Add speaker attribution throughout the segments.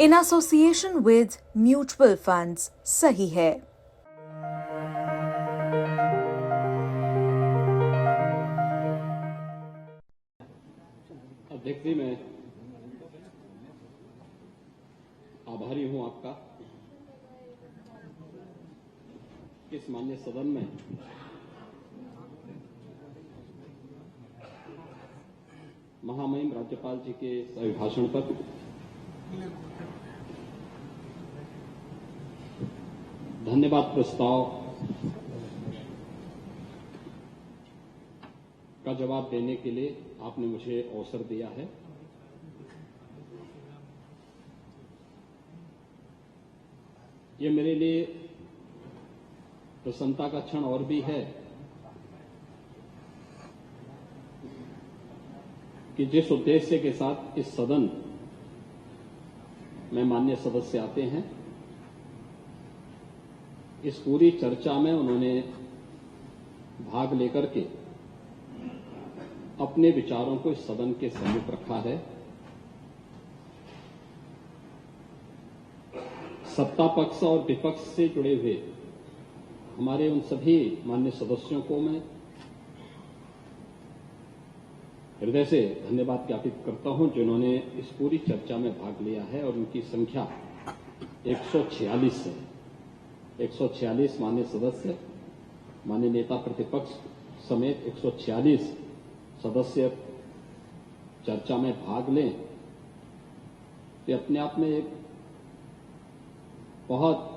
Speaker 1: in association with mutual funds. सही है।
Speaker 2: अध्यक्ष जी, मैं आभारी हूं आपका इस माननीय सदन में महामहिम राज्यपाल जी के अभिभाषण पर धन्यवाद प्रस्ताव का जवाब देने के लिए आपने मुझे अवसर दिया है। ये मेरे लिए प्रसन्नता का क्षण और भी है कि जिस उद्देश्य के साथ इस सदन में माननीय सदस्य आते हैं, इस पूरी चर्चा में उन्होंने भाग लेकर के अपने विचारों को इस सदन के सम्मुख रखा है। सत्ता पक्ष और विपक्ष से जुड़े हुए हमारे उन सभी माननीय सदस्यों को मैं हृदय से धन्यवाद ज्ञापित करता हूं, जिन्होंने इस पूरी चर्चा में भाग लिया है और उनकी संख्या 146 है। 146 माननीय सदस्य, माननीय नेता प्रतिपक्ष समेत 146 सदस्य चर्चा में भाग लें, ये अपने आप में एक बहुत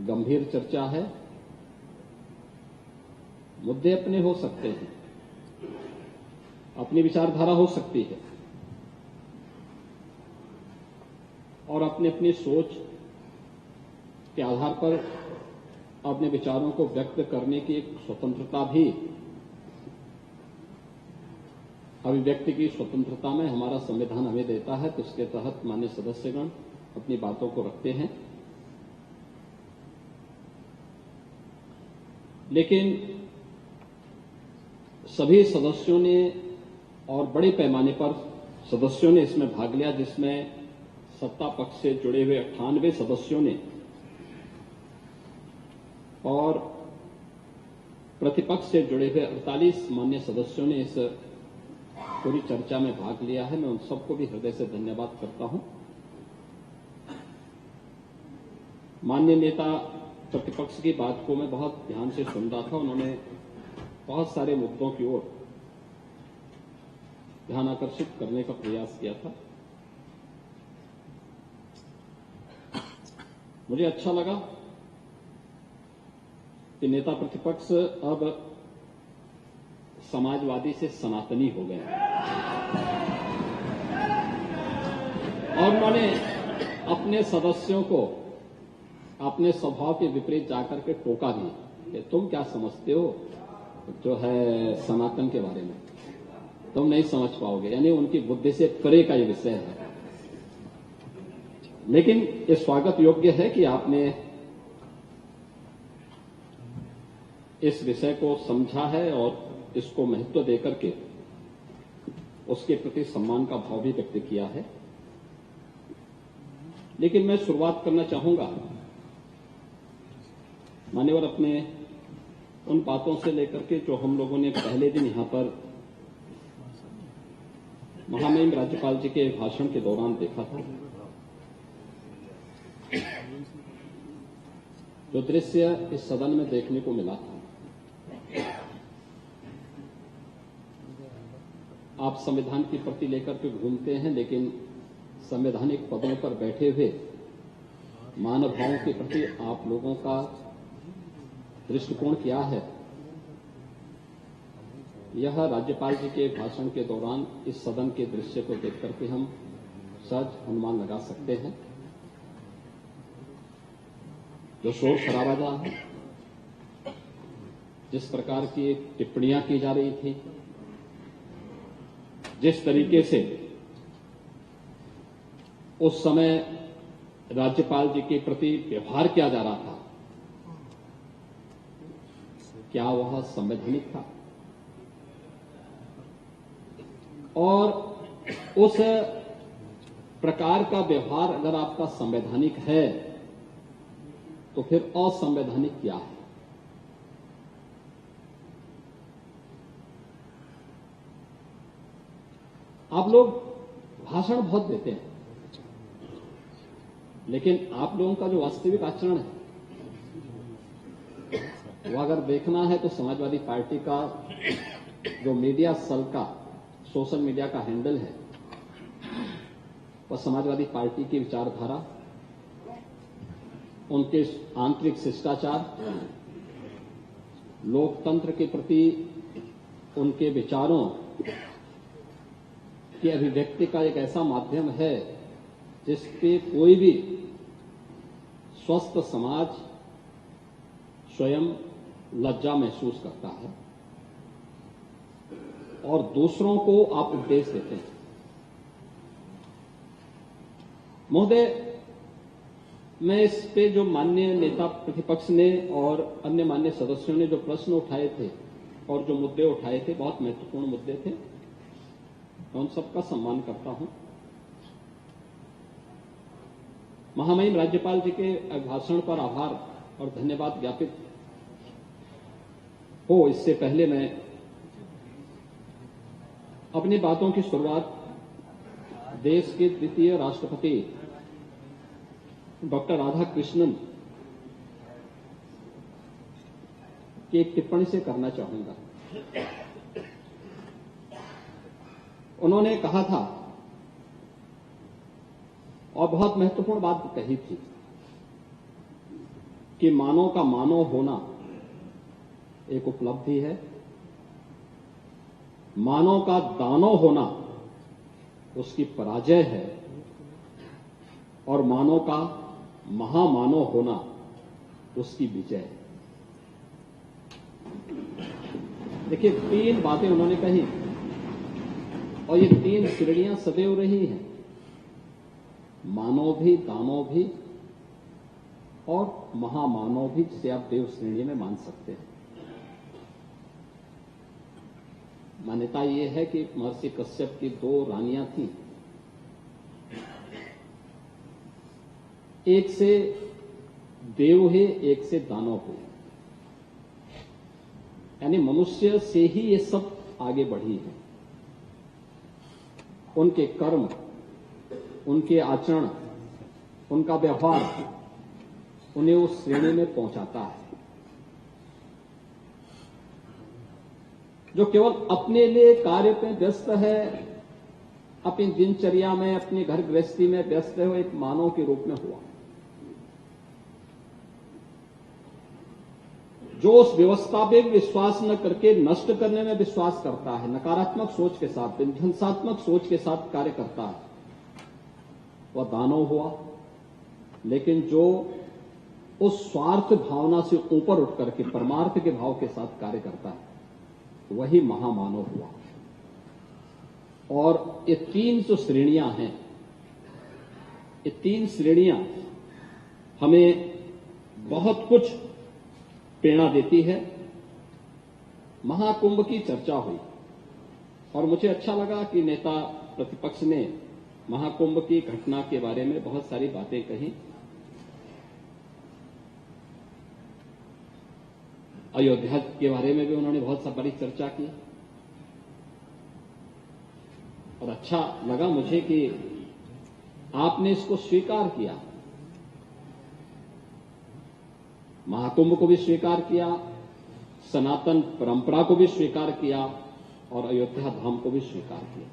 Speaker 2: गंभीर चर्चा है। मुद्दे अपने हो सकते हैं, अपनी विचारधारा हो सकती है और अपनी अपनी सोच के आधार पर अपने विचारों को व्यक्त करने की एक स्वतंत्रता भी, अभिव्यक्ति की स्वतंत्रता में हमारा संविधान हमें देता है, तो इसके तहत माननीय सदस्यगण अपनी बातों को रखते हैं। लेकिन सभी सदस्यों ने और बड़े पैमाने पर सदस्यों ने इसमें भाग लिया, जिसमें सत्ता पक्ष से जुड़े हुए 98 सदस्यों ने और प्रतिपक्ष से जुड़े हुए 48 माननीय सदस्यों ने इस पूरी चर्चा में भाग लिया है। मैं उन सबको भी हृदय से धन्यवाद करता हूं। माननीय नेता प्रतिपक्ष की बात को मैं बहुत ध्यान से सुन रहा था। उन्होंने बहुत सारे मुद्दों की ओर ध्यान आकर्षित करने का प्रयास किया था। मुझे अच्छा लगा कि नेता प्रतिपक्ष अब समाजवादी से सनातनी हो गए और उन्होंने अपने सदस्यों को अपने स्वभाव के विपरीत जाकर के टोका भी कि तुम क्या समझते हो जो है सनातन के बारे में, तुम नहीं समझ पाओगे। यानी उनकी बुद्धि से परे का ये विषय है। लेकिन ये स्वागत योग्य है कि आपने इस विषय को समझा है और इसको महत्व देकर के उसके प्रति सम्मान का भाव भी व्यक्त किया है। लेकिन मैं शुरुआत करना चाहूंगा मान्यवर अपने उन बातों से लेकर के जो हम लोगों ने पहले दिन यहां पर महामहिम राज्यपाल जी के भाषण के दौरान देखा था। जो दृश्य इस सदन में देखने को मिला था, आप संविधान की प्रति लेकर के घूमते हैं, लेकिन संवैधानिक पदों पर बैठे हुए मानवताओं के प्रति आप लोगों का दृष्टिकोण क्या है, यह राज्यपाल जी के भाषण के दौरान इस सदन के दृश्य को देख करके हम सहज अनुमान लगा सकते हैं। जो शोर शराबा है, जिस प्रकार की टिप्पणियां की जा रही थी, जिस तरीके से उस समय राज्यपाल जी के प्रति व्यवहार किया जा रहा था, क्या वह संवैधानिक था? और उस प्रकार का व्यवहार अगर आपका संवैधानिक है तो फिर असंवैधानिक क्या है? आप लोग भाषण बहुत देते हैं, लेकिन आप लोगों का जो वास्तविक आचरण है वो अगर देखना है तो समाजवादी पार्टी का जो मीडिया सेल का सोशल मीडिया का हैंडल है वह समाजवादी पार्टी की विचारधारा, उनके आंतरिक शिष्टाचार, लोकतंत्र के प्रति उनके विचारों की अभिव्यक्ति का एक ऐसा माध्यम है जिस पे कोई भी स्वस्थ समाज स्वयं लज्जा महसूस करता है और दूसरों को आप उपदेश देते हैं। महोदय, मैं इस पे जो माननीय नेता प्रतिपक्ष ने और अन्य माननीय सदस्यों ने जो प्रश्न उठाए थे और जो मुद्दे उठाए थे, बहुत महत्वपूर्ण मुद्दे थे, मैं उन सबका सम्मान करता हूं। महामहिम राज्यपाल जी के अभिभाषण पर आभार और धन्यवाद ज्ञापित हो, इससे पहले मैं अपनी बातों की शुरुआत देश के द्वितीय राष्ट्रपति डॉक्टर राधाकृष्णन की एक टिप्पणी से करना चाहूंगा। उन्होंने कहा था और बहुत महत्वपूर्ण बात कही थी कि मानव का मानव होना एक उपलब्धि है, मानव का दानव होना उसकी पराजय है और मानव का महामानव होना उसकी विजय है। देखिए, 3 बातें उन्होंने कही और ये 3 श्रेणियां सदैव रही हैं, मानव भी, दानव भी और महामानव भी, जिसे आप देव श्रेणी में मान सकते हैं। मान्यता यह है कि महर्षि कश्यप की 2 रानियां थीं, एक से देव है, एक से दानव है, यानी मनुष्य से ही ये सब आगे बढ़ी है। उनके कर्म, उनके आचरण, उनका व्यवहार उन्हें उस श्रेणी में पहुंचाता है जो केवल अपने लिए कार्य पे व्यस्त है, अपनी दिनचर्या में, अपनी घर गृहस्थी में व्यस्त है, वो एक मानव के रूप में हुआ। जो उस व्यवस्था पे विश्वास न करके नष्ट करने में विश्वास करता है, नकारात्मक सोच के साथ, विध्वंसात्मक सोच के साथ कार्य करता है, वह दानव हुआ। लेकिन जो उस स्वार्थ भावना से ऊपर उठ करके परमार्थ के भाव के साथ कार्य करता है, वही महामानव हुआ। और ये 3 जो श्रेणियां हैं, ये 3 श्रेणियां हमें बहुत कुछ प्रेरणा देती है। महाकुंभ की चर्चा हुई और मुझे अच्छा लगा कि नेता प्रतिपक्ष ने महाकुंभ की घटना के बारे में बहुत सारी बातें कही। अयोध्या के बारे में भी उन्होंने बहुत बड़ी चर्चा की और अच्छा लगा मुझे कि आपने इसको स्वीकार किया, महाकुंभ को भी स्वीकार किया, सनातन परंपरा को भी स्वीकार किया और अयोध्या धाम को भी स्वीकार किया।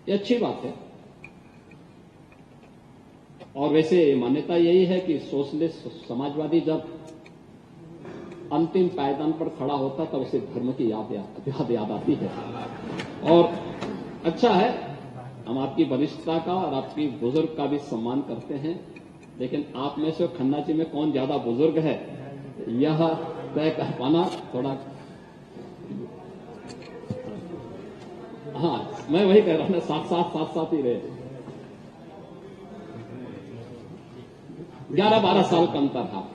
Speaker 2: ये अच्छी बात है। और वैसे मान्यता यही है कि सोशलिस्ट समाजवादी जब अंतिम पायदान पर खड़ा होता तब उसे धर्म की याद आती है। और अच्छा है, हम आपकी वरिष्ठता का और आपकी बुजुर्ग का भी सम्मान करते हैं, लेकिन आप में से खन्ना जी में कौन ज्यादा बुजुर्ग है यह तय कर पाना थोड़ा, हाँ मैं वही कह रहा हूं ना, साथ ही रहे। 11-12 साल का अंतर था।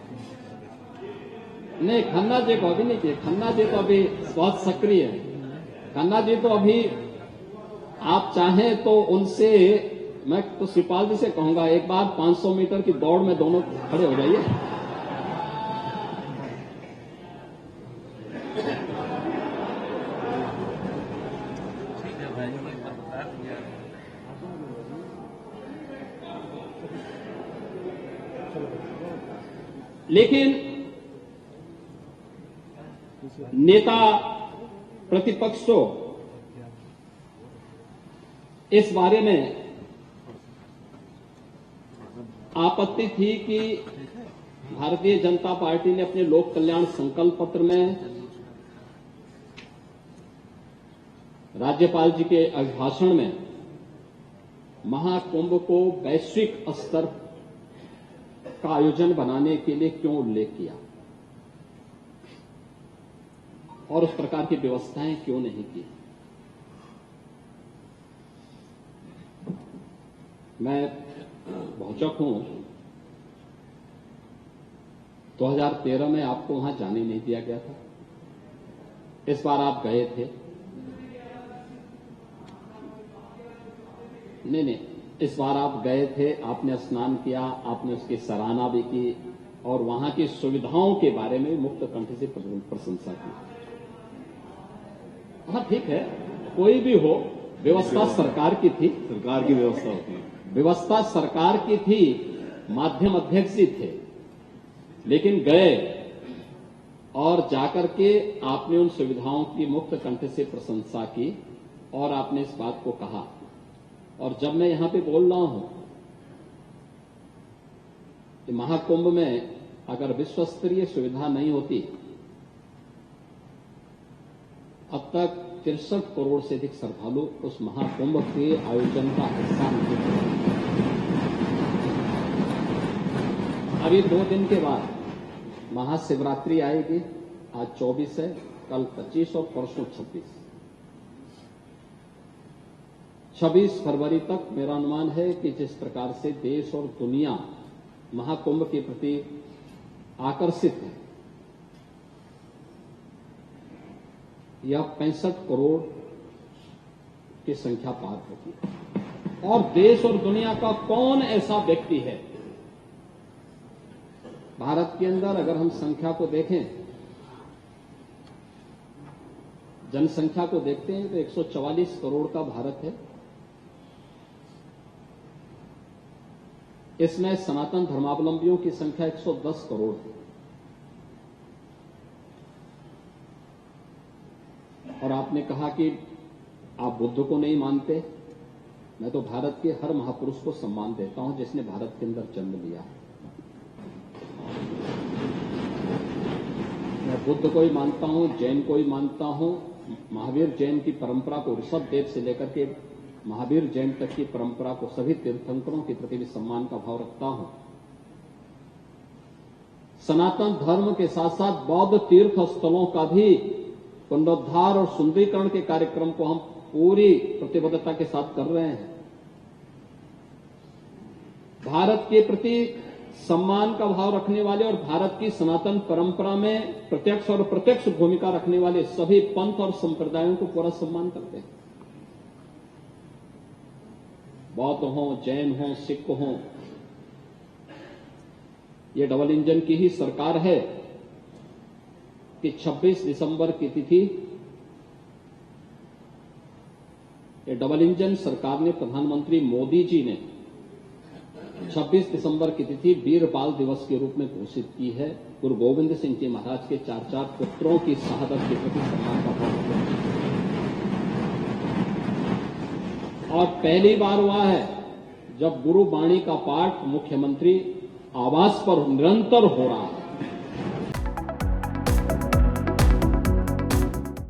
Speaker 2: नहीं, खन्ना जी को अभी नहीं किए, खन्ना जी तो अभी बहुत सक्रिय है। खन्ना जी तो अभी आप चाहें तो उनसे, मैं तो शिवपाल जी से कहूंगा, एक बार 500 मीटर की दौड़ में दोनों खड़े हो जाइए। लेकिन नेता प्रतिपक्ष को इस बारे में आपत्ति थी कि भारतीय जनता पार्टी ने अपने लोक कल्याण संकल्प पत्र में राज्यपाल जी के अभिभाषण में महाकुंभ को वैश्विक स्तर का आयोजन बनाने के लिए क्यों उल्लेख किया और उस प्रकार की व्यवस्थाएं क्यों नहीं की। मैं भौचक हूं। 2013 में आपको वहां जाने नहीं दिया गया था, इस बार आप गए थे। नहीं, इस बार आप गए थे, आपने स्नान किया, आपने उसकी सराहना भी की और वहां की सुविधाओं के बारे में मुक्त कंठ से प्रशंसा की। हाँ ठीक है, कोई भी हो, व्यवस्था सरकार की थी,
Speaker 3: सरकार की व्यवस्था होती है,
Speaker 2: व्यवस्था सरकार की थी, माध्यम अध्यक्ष जी थे, लेकिन गए और जाकर के आपने उन सुविधाओं की मुक्त कंठ से प्रशंसा की और आपने इस बात को कहा। और जब मैं यहां पे बोल रहा हूं कि महाकुंभ में अगर विश्व स्तरीय सुविधा नहीं होती, अब तक 63 करोड़ से अधिक श्रद्धालु उस महाकुंभ के आयोजन का हिस्सा नहीं थे। अभी 2 दिन के बाद महाशिवरात्रि आएगी। आज 24 है, कल 25 और परसों 26 फरवरी तक मेरा अनुमान है कि जिस प्रकार से देश और दुनिया महाकुंभ के प्रति आकर्षित है, यह 65 करोड़ की संख्या पार होगी। और देश और दुनिया का कौन ऐसा व्यक्ति है, भारत के अंदर अगर हम संख्या को देखें, जनसंख्या को देखते हैं तो 144 करोड़ का भारत है। इसमें सनातन धर्मावलंबियों की संख्या 110 करोड़ है। और आपने कहा कि आप बुद्ध को नहीं मानते। मैं तो भारत के हर महापुरुष को सम्मान देता हूं जिसने भारत के अंदर जन्म लिया है। मैं बुद्ध को ही मानता हूं, जैन को ही मानता हूं, महावीर जैन की परंपरा को, ऋषभ देव से लेकर के महावीर जैन तक की परंपरा को, सभी तीर्थंकरों के प्रति भी सम्मान का भाव रखता हूं। सनातन धर्म के साथ साथ बौद्ध तीर्थ स्थलों का भी पुनरुद्धार और सुंदरीकरण के कार्यक्रम को हम पूरी प्रतिबद्धता के साथ कर रहे हैं। भारत के प्रति सम्मान का भाव रखने वाले और भारत की सनातन परंपरा में प्रत्यक्ष और अप्रत्यक्ष भूमिका रखने वाले सभी पंथ और संप्रदायों को पूरा सम्मान करते हैं। बौद्ध हों, जैन हों, सिख हों, ये डबल इंजन की ही सरकार है कि 26 दिसंबर की तिथि, ये डबल इंजन सरकार ने, प्रधानमंत्री मोदी जी ने 26 दिसंबर की तिथि वीरपाल दिवस के रूप में घोषित की है। गुरु गोविंद सिंह जी महाराज के 4 पुत्रों की शहादत के प्रति सम्मान का भाव। और पहली बार हुआ है जब गुरुवाणी का पाठ मुख्यमंत्री आवास पर निरंतर हो रहा है।